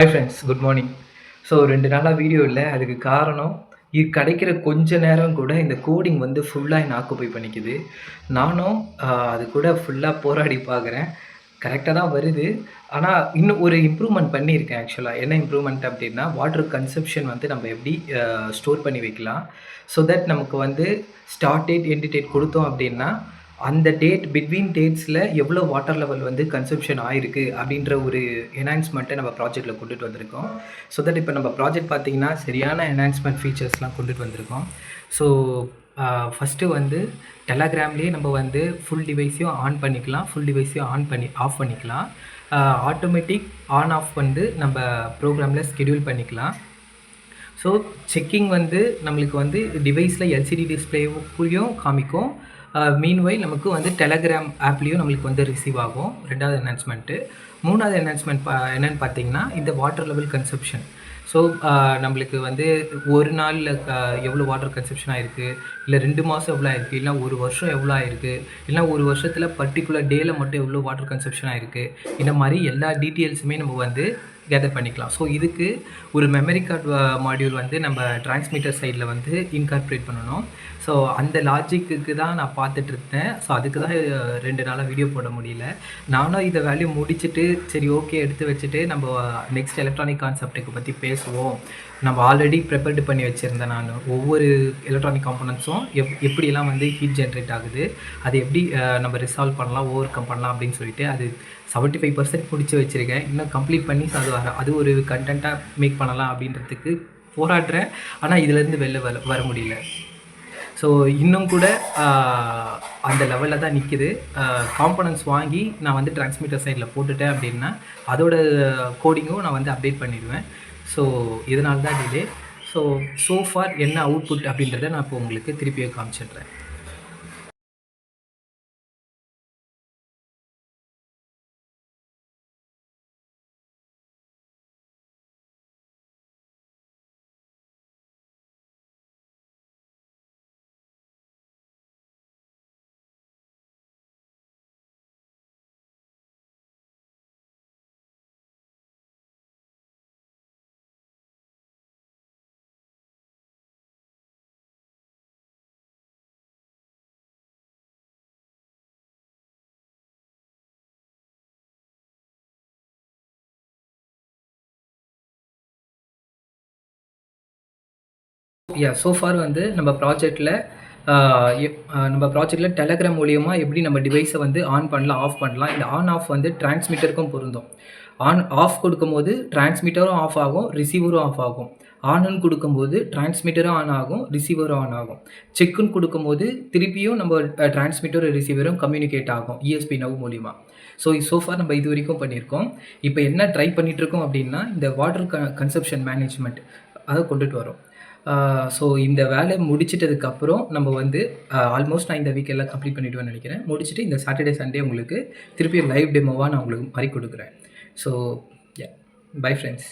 Hi friends, good morning. So 2 நாளா video இல்ல. அதுக்கு காரணம், கிடைக்கிற கொஞ்ச நேரம் கூட இந்த கோடிங் வந்து ஃபுல்லா என்ன ஆக்குபை பண்ணிக்குது. நானும் அது கூட ஃபுல்லா போராடி பார்க்குறேன். கரெக்ட்டா தான் வருது. ஆனா, இன்னும் ஒரு இம்ப்ரூவ்மென்ட் பண்ணியிருக்கேன் ஆக்சுவலா. என்ன இம்ப்ரூவ்மென்ட் அப்டின்னா, வாட்டர் கன்சம்ப்ஷன் வந்து நம்ம எப்படி ஸ்டோர் பண்ணி வைக்கலாம். ஸோ தட் நமக்கு வந்து ஸ்டார்ட் டேட், எண்ட் டேட் குடுத்தோம் அப்டின்னா, அந்த டேட் பிட்வீன் டேட்ஸ்ல எவ்வளோ வாட்டர் லெவல் வந்து கன்சம்ப்ஷன் ஆயிருக்கு அப்படின்ற ஒரு என்ஹான்ஸ்மெண்ட்டை நம்ம ப்ராஜெக்ட்டில் கொண்டுட்டு வந்திருக்கோம். ஸோ தட் இப்போ நம்ம ப்ராஜெக்ட் பார்த்தீங்கன்னா சரியான என்ஹான்ஸ்மெண்ட் ஃபீச்சர்ஸ்லாம் கொண்டுட்டு வந்திருக்கோம். ஸோ ஃபஸ்ட்டு வந்து டெலகிராம்லேயே நம்ம வந்து ஃபுல் டிவைஸையும் ஆன் பண்ணிக்கலாம், ஃபுல் டிவைஸையும் ஆஃப் பண்ணிக்கலாம். ஆட்டோமேட்டிக் ஆன் ஆஃப் வந்து நம்ம ப்ரோக்ராமில் ஸ்கெடியூல் பண்ணிக்கலாம். ஸோ செக்கிங் வந்து நம்மளுக்கு வந்து டிவைஸில் எல்சிடி டிஸ்பிளேவுக்குள்ளேயும் காமிக்கும். மீன்வைல் நமக்கு வந்து டெலகிராம் ஆப்லேயும் நம்மளுக்கு வந்து ரிசீவ் ஆகும். 2வது என்ஹான்ஸ்மெண்ட்டு. 3வது என்ஹான்ஸ்மெண்ட் என்னென்னு பார்த்தீங்கன்னா, இந்த வாட்டர் லெவல் கன்சப்ஷன். ஸோ நம்மளுக்கு வந்து ஒரு நாளில் எவ்வளோ வாட்டர் கன்சப்ஷன் ஆகிருக்கு, இல்லை 2 மாதம் எவ்வளோ ஆயிருக்கு, இல்லை 1 வருஷம் எவ்வளோ ஆயிருக்கு, இல்லை 1 வருஷத்தில் பர்டிகுலர் டேயில் மட்டும் எவ்வளோ வாட்டர் கன்சப்ஷன் ஆகிருக்கு, இந்த மாதிரி எல்லா டீட்டெயில்ஸுமே நம்ம வந்து கேதர் பண்ணிக்கலாம். ஸோ இதுக்கு ஒரு மெமரி கார்டு மாடியூல் வந்து நம்ம டிரான்ஸ்மிட்டர் சைடில் வந்து இன்கார்பரேட் பண்ணணும். ஸோ அந்த லாஜிக்கு தான் நான் பார்த்துட்டு இருந்தேன். ஸோ அதுக்கு தான் 2 நாளாக வீடியோ போட முடியல. நானும் இதை வேலையை முடிச்சுட்டு சரி ஓகே எடுத்து வச்சுட்டு நம்ம நெக்ஸ்ட் எலக்ட்ரானிக் கான்செப்ட்டுக்கு பற்றி பேசுவோம். நம்ம ஆல்ரெடி ப்ரிப்பேர்டு பண்ணி வச்சுருந்தேன் நான். ஒவ்வொரு எலக்ட்ரானிக் காம்போனன்ட்ஸும் எப்படியெல்லாம் வந்து ஹீட் ஜென்ரேட் ஆகுது, அதை எப்படி நம்ம ரிசால்வ் பண்ணலாம், ஓவர் கம் பண்ணலாம் அப்படின்னு சொல்லிட்டு அது 75% முடிச்சு வச்சுருக்கேன். இன்னும் கம்ப்ளீட் பண்ணி அது ஒரு கண்டென்ட்டாக மேக் பண்ணலாம் அப்படின்றதுக்கு போராடுறேன். ஆனால் இதுலேருந்து வெளில வர முடியல. ஸோ இன்னும் கூட அந்த லெவலில் தான் நிற்கிது. காம்போனன்ட்ஸ் வாங்கி நான் வந்து டிரான்ஸ்மிட்டர் சைடில் போட்டுட்டேன் அப்படின்னா, அதோட கோடிங்கும் நான் வந்து அப்டேட் பண்ணிடுவேன். ஸோ இதனால தான் டிலே. ஸோ ஃபார் என்ன அவுட்புட் அப்படின்றத நான் இப்போ உங்களுக்கு திருப்பியும் காமிச்சிடுறேன். ஸோ ஃபார் வந்து நம்ம ப்ராஜெக்ட்டில் டெலகிராம் மூலியமா எப்படி நம்ம டிவைஸை வந்து ஆன் பண்ணலாம், ஆஃப் பண்ணலாம். இந்த ஆன் ஆஃப் வந்து டிரான்ஸ்மிட்டருக்கும் பொருந்தும். ஆஃப் கொடுக்கும்போது டிரான்ஸ்மிட்டரும் ஆஃப் ஆகும், ரிசீவரும் ஆஃப் ஆகும். ஆன்னு கொடுக்கும்போது டிரான்ஸ்மிட்டரும் ஆன் ஆகும், ரிசீவரும் ஆன் ஆகும். செக்குன்னு கொடுக்கும்போது திருப்பியும் நம்ம டிரான்ஸ்மிட்டரும் ரிசீவரும் கம்யூனிகேட் ஆகும் ESP நவ் மூலிமா. ஸோ ஃபார் நம்ம இது வரைக்கும் பண்ணியிருக்கோம். இப்போ என்ன ட்ரை பண்ணிகிட்ருக்கோம் அப்படின்னா, இந்த வாட்டர் கன்சப்ஷன் மேனேஜ்மெண்ட் அதை கொண்டுட்டு வரோம். ஸோ இந்த வேலையை முடிச்சிட்டதுக்கப்புறம் நம்ம வந்து ஆல்மோஸ்ட் நான் இந்த வீக் எல்லாம் கம்ப்ளீட் பண்ணிவிடுவேன்னு நினைக்கிறேன். முடிச்சுட்டு இந்த சாட்டர்டே, சண்டே உங்களுக்கு திருப்பியும் லைவ் டெமோவாக நான் உங்களுக்கு மாதிரி கொடுக்குறேன். So bye friends.